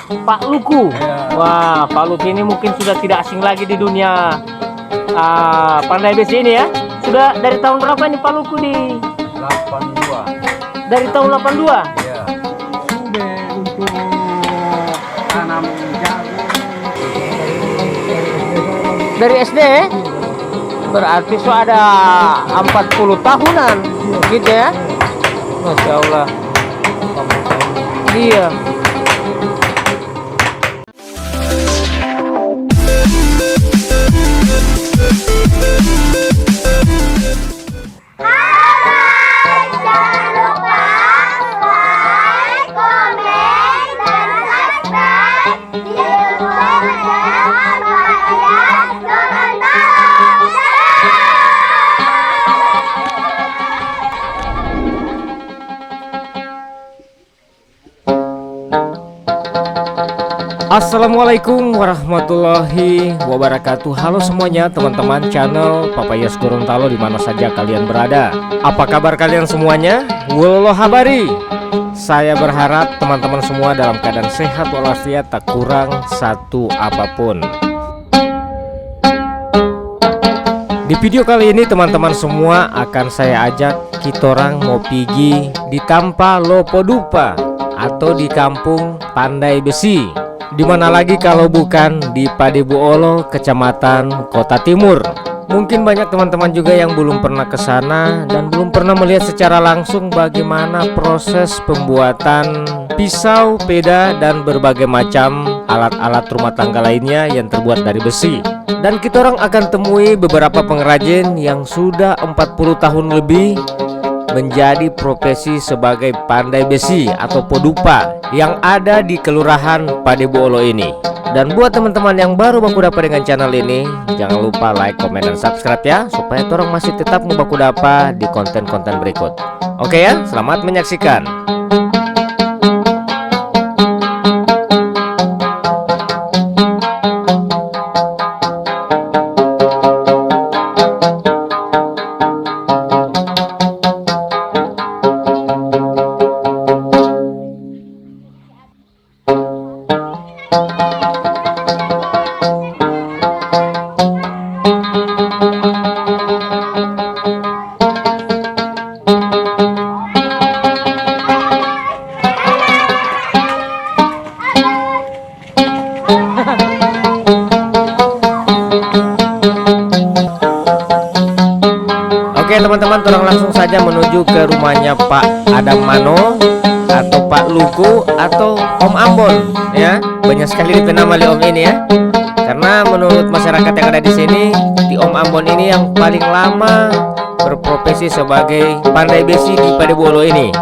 Pak Luku. Ya. Wah, Pak Luku ini mungkin sudah tidak asing lagi di dunia pandai besi ini ya. Sudah dari tahun berapa ini Pak Luku di 82. dari tahun 82? Ya. Sudah untuk tanam jagung. Dari SD ya? Berarti so ada 40 tahunan gitu ya. Masya Allah. Iya. Assalamualaikum warahmatullahi wabarakatuh. Halo semuanya teman-teman channel Papayas Gorontalo dimana saja kalian berada. Apa kabar kalian semuanya? Wallahu habari. Saya berharap teman-teman semua dalam keadaan sehat walafiat, tak kurang satu apapun. Di video kali ini teman-teman semua akan saya ajak kitorang mau pergi di Tampa Lopodupa atau di kampung Pandai Besi. Dimana lagi kalau bukan di Padebuolo, Kecamatan Kota Timur. Mungkin banyak teman-teman juga yang belum pernah ke sana dan belum pernah melihat secara langsung bagaimana proses pembuatan pisau, peda, dan berbagai macam alat-alat rumah tangga lainnya yang terbuat dari besi. Dan kita orang akan temui beberapa pengrajin yang sudah 40 tahun lebih menjadi profesi sebagai pandai besi atau podupa yang ada di Kelurahan Padebuolo ini. Dan buat teman-teman yang baru baku dapat dengan channel ini, jangan lupa like, komen, dan subscribe ya, supaya orang masih tetap baku dapat di konten-konten berikut. Oke ya, selamat menyaksikan. Oke teman-teman, tolong langsung saja menuju ke rumahnya Pak Adam Mano atau Pak Luku atau Om Ambon ya. Banyak sekali dikenal oleh Om ini ya. Karena menurut masyarakat yang ada di sini, di Om Ambon ini yang paling lama berprofesi sebagai pandai besi di Padebuolo ini.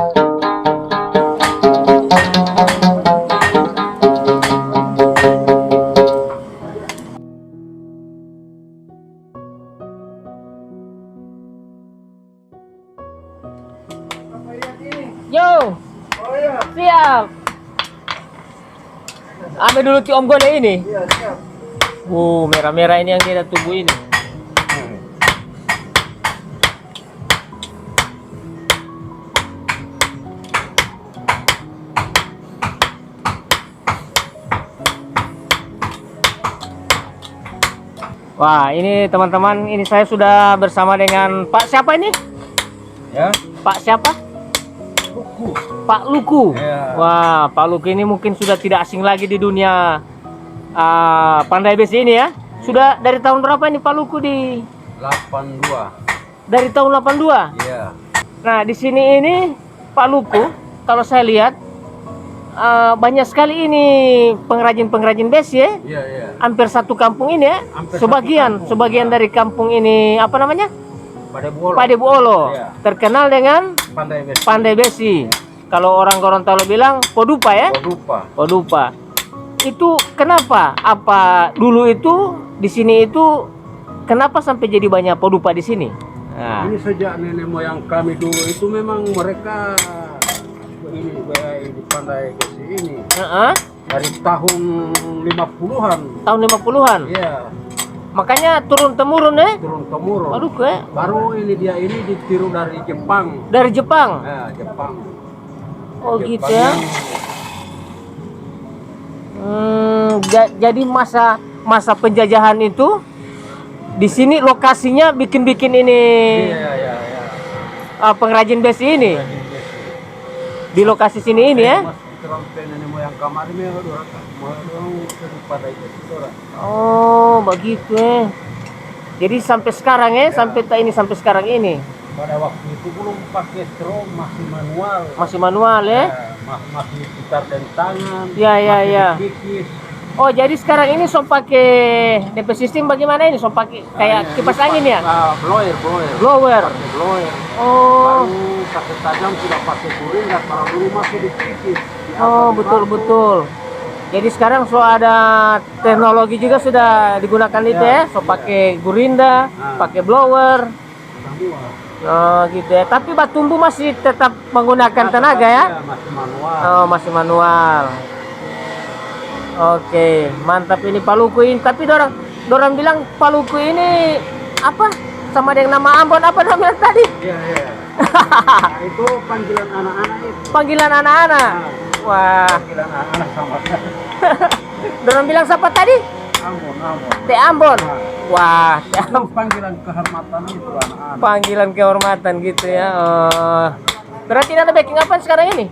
Yo, siap. Ambil dulu ti Om Gole ini. Iya, siap. Merah-merah ini yang kita tubuh ini. Wah, ini teman-teman, ini saya sudah bersama dengan Pak siapa ini? Ya. Pak siapa? Luku. Pak Luku. Ya. Wah, Pak Luku ini mungkin sudah tidak asing lagi di dunia pandai besi ini ya. Sudah dari tahun berapa ini Pak Luku di 82. dari tahun 82? Iya. Nah, di sini ini Pak Luku, kalau saya lihat banyak sekali ini pengrajin-pengrajin besi ya. Iya, iya. Hampir satu kampung ini ya. Hampir Sebagian satu kampung, ya. dari kampung ini apa namanya? Padebuolo. Padebuolo. Iya. Terkenal dengan Pandai besi. pandai besi. Kalau orang Gorontalo bilang podupa ya. Podupa. Podupa. Itu kenapa? Apa dulu itu di sini itu kenapa sampai jadi banyak podupa di sini? Nah, Ini sejak nenek moyang kami dulu itu memang mereka ini di pandai besi ini dari tahun 50-an. tahun 50-an. Iya. Makanya turun temurun ya. Turun temurun. Aduh, kayak Baru ini ditiru dari Jepang. dari Jepang. Ya, Jepang. Oh gitu Jepang ya. yang Jadi masa penjajahan itu di sini lokasinya bikin ini Iya. pengrajin besi ini di lokasi sini ini ya. Nenek moyang kemarin memang orang pandai besi orang. Oh begitu ya. Jadi sampai sekarang ya, sampai sekarang ini Pada waktu itu belum pakai strom, masih manual. masih manual ya. Masih putar dan tangan. Ya. Masih dikikis. Oh jadi sekarang ini so pakai DP sistem bagaimana ini? So pakai kayak kipas angin ya? Blower. Blower. Pakai blower. Oh. Baru pakai tajam sudah pakai kuring, dan para dulu masih dikikis. Oh betul. Jadi sekarang so ada teknologi juga sudah digunakan itu ya. So pakai gurinda, pakai blower. Oh gitu ya. Tapi Batumbu masih tetap menggunakan tenaga ya? Masih manual. Oh masih manual. Oke, mantap ini Paluku ini. Tapi dorang bilang Paluku ini apa? Sama dengan nama Ambon apa namanya tadi? Iya. Nah, itu panggilan anak-anak itu. Panggilan anak-anak. Wah. Panggilan anak-anak sama saya. Dorang bilang siapa tadi? Ambon. Teh Ambon. Wah, Itu panggilan kehormatan itu anak-anak. panggilan kehormatan gitu ya. Oh. Berarti ada backing apa sekarang ini?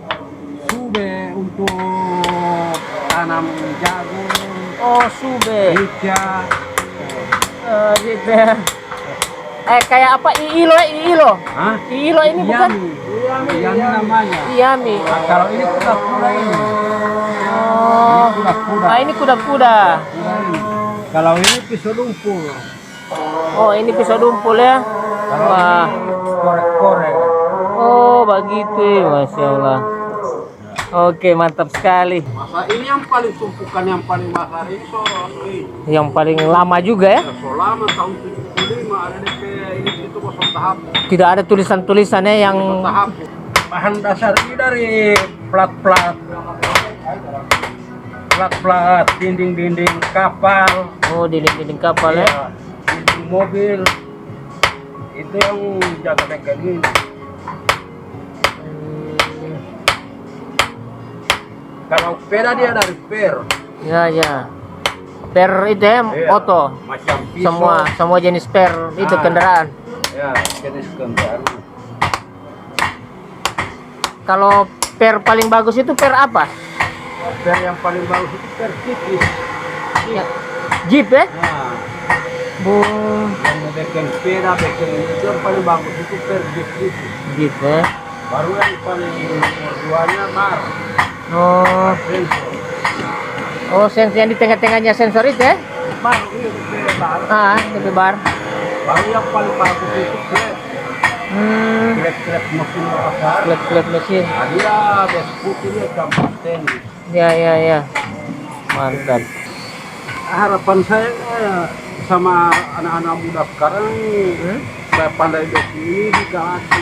Sube untuk tanam jagung, Oh, sube. rica. Gitu ya. Kayak apa? Iilo. Hah? Iilo ini bukan? Iyami namanya. Iyami. Nah, kalau ini kuda-kuda ini. Oh. Ini kuda-kuda. Ini kuda-kuda. Kuda ini. Kalau ini pisau dumpul. Oh, ini pisau dumpul ya. Kalau Wah. ini korek-korek. Oh, begitu. Masya Allah. Oke, mantap sekali. Masa ini yang paling tumpukan yang paling besar ini Yang paling lama juga ya. so lama tahun 75 ada DP ini itu kosong tahap. Tidak ada tulisan-tulisannya yang Tahap. Bahan dasar ini dari plat-plat dinding-dinding kapal. oh dinding-dinding kapal ya. Ya, dinding mobil itu yang jaga bengkel ini. Kalau peda dia dari per. Ya. Per itu ya, Iya, oto. macam pisau. Semua jenis per itu kendaraan. Ya, jenis kendaraan. Kalau per paling bagus itu per apa? Per yang paling bagus itu per tipis. Ya. Jeep ya? Nah, Bung yang mau bikin sepeda, bikin itu yang paling bagus itu per jeep itu. Jeep ya. Baru yang paling nomor 2-nya bar. Oh, Sensor. yang di tengah-tengahnya sensor itu ya? Baru ini bar. DP bar. Baru yang paling bagus itu klep. Klep mesin besar. Klep mesin. Nah, dia bes putih dia campur stainless. Ya. Mantap. Harapan saya sama anak-anak muda sekarang saya pandai besi ini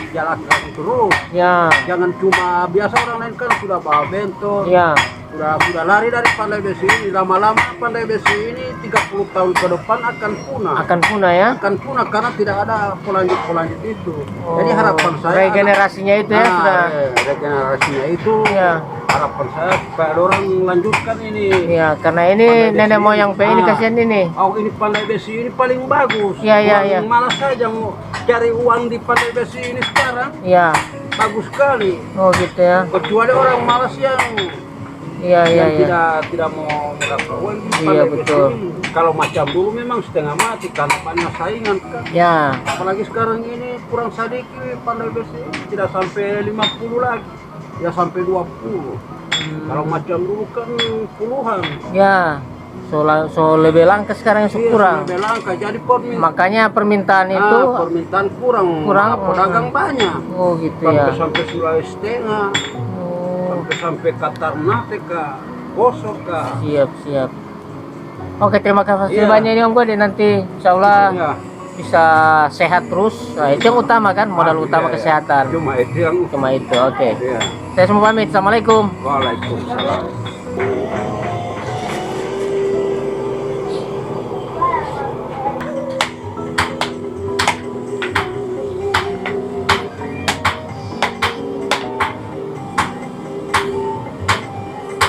dijalankan terus. Ya. Jangan cuma biasa orang lain kan sudah bawa bentor, Ya. sudah lari dari pandai besi ini. Lama-lama pandai besi ini 30 tahun ke depan akan punah. Akan punah ya. Akan punah karena tidak ada pelanjut itu. Jadi harapan saya regenerasinya itu ya sudah. regenerasinya itu. Ya. Harapan saya supaya orang lanjutkan ini. Ya, karena ini Pandai besi nenek moyang P ini Ah. kasihan ini. Oh, ini pandai besi ini paling bagus. Iya. Orang malas saja mau cari uang di pandai besi ini sekarang. Ya. Bagus sekali. Oh gitu ya. Kecuali orang malas yang Iya. tidak mau mendapat uang di Iya, pandai besi betul. ini. Kalau macam dulu memang setengah mati karena banyak saingan kan. Ya. Apalagi sekarang ini kurang sedikit pandai besi tidak sampai 50 lagi. Ya sampai 20. Kalau macam dulu kan puluhan. Ya. So lebih langka sekarang yang Iya, kurang. lebih langka. Jadi permintaan Makanya permintaan itu permintaan kurang. Pedagang banyak. oh gitu ya. Sampai Sulawesi Tengah, Oh, sampai Qatar Nate ka, Kosok ka. siap. Oke, terima kasih Iya. banyak nih Om Gode. Nanti insya Allah Ya. bisa sehat terus. Nah, itu yang utama kan, modal utama Iya. kesehatan. Cuma itu yang Cuma itu. Oke. ya. Saya semua pamit. Assalamualaikum. Waalaikumsalam.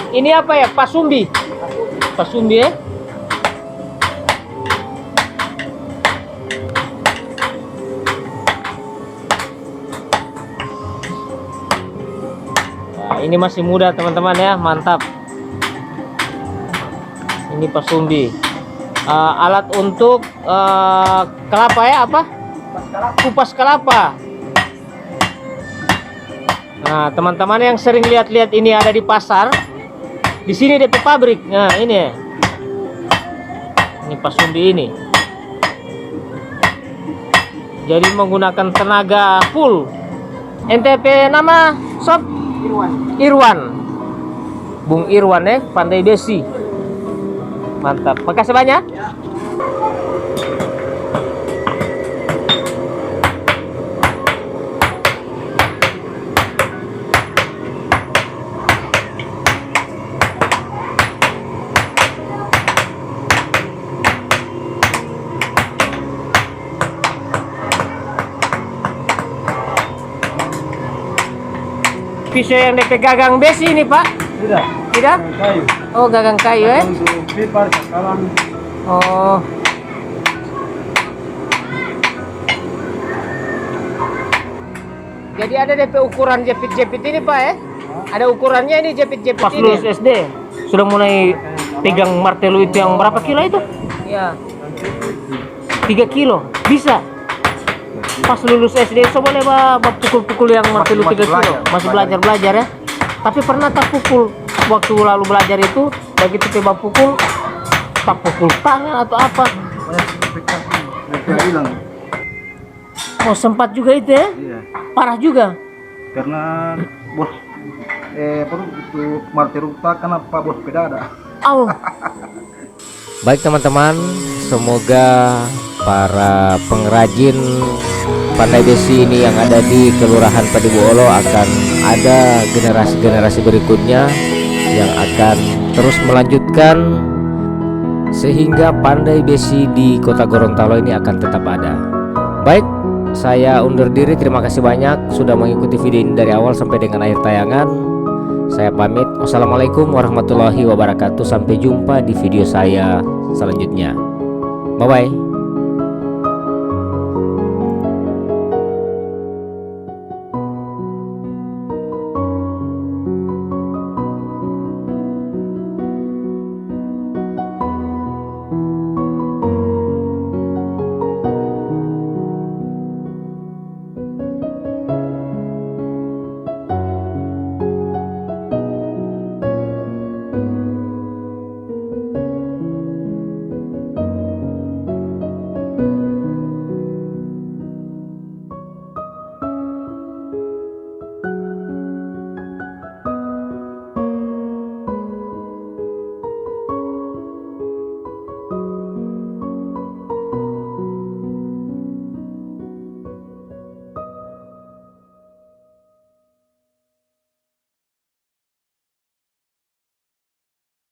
Ini apa ya? Pasumbi. pasumbi ya. Nah, ini masih muda teman-teman ya, mantap. Ini pasumbi. Alat untuk kelapa ya, apa? Kupas kelapa. Nah, teman-teman yang sering lihat-lihat ini ada di pasar, di sini DP pabrik. Nah, ini ya. Ini pasumbi ini. Jadi menggunakan tenaga full. NTP nama sob? Irwan. Bung Irwan ya, Pandai Besi. Mantap. Makasih banyak. Pisau yang DP gagang besi ini Pak? Tidak. Tidak? Kayu. Oh, gagang kayu ya? Untuk pipa, sakalan. Oh. Jadi ada DP ukuran jepit-jepit ini Pak ya? Ada ukurannya ini jepit-jepit Pas ini. lulus SD sudah mulai pegang martelo itu yang berapa kilo itu? Iya. 3 kilo bisa. Pas lulus SD so boleh pukul-pukul yang martelo 3 kilo. Masih belajar ya. Tapi pernah tak pukul waktu lalu belajar itu, begitu tiba pukul tak pukul tangan atau apa? Hilang. Oh, sempat juga itu ya? Iya. Parah juga. Karena bos perlu itu martir utak kenapa bos sepeda ada. Oh. Baik teman-teman, semoga para pengrajin pandai besi ini yang ada di Kelurahan Padibuolo akan ada generasi-generasi berikutnya yang akan terus melanjutkan sehingga pandai besi di Kota Gorontalo ini akan tetap ada. Baik, saya undur diri. Terima kasih banyak sudah mengikuti video ini dari awal sampai dengan akhir tayangan. Saya pamit. Wassalamualaikum warahmatullahi wabarakatuh. Sampai jumpa di video saya selanjutnya. Bye bye.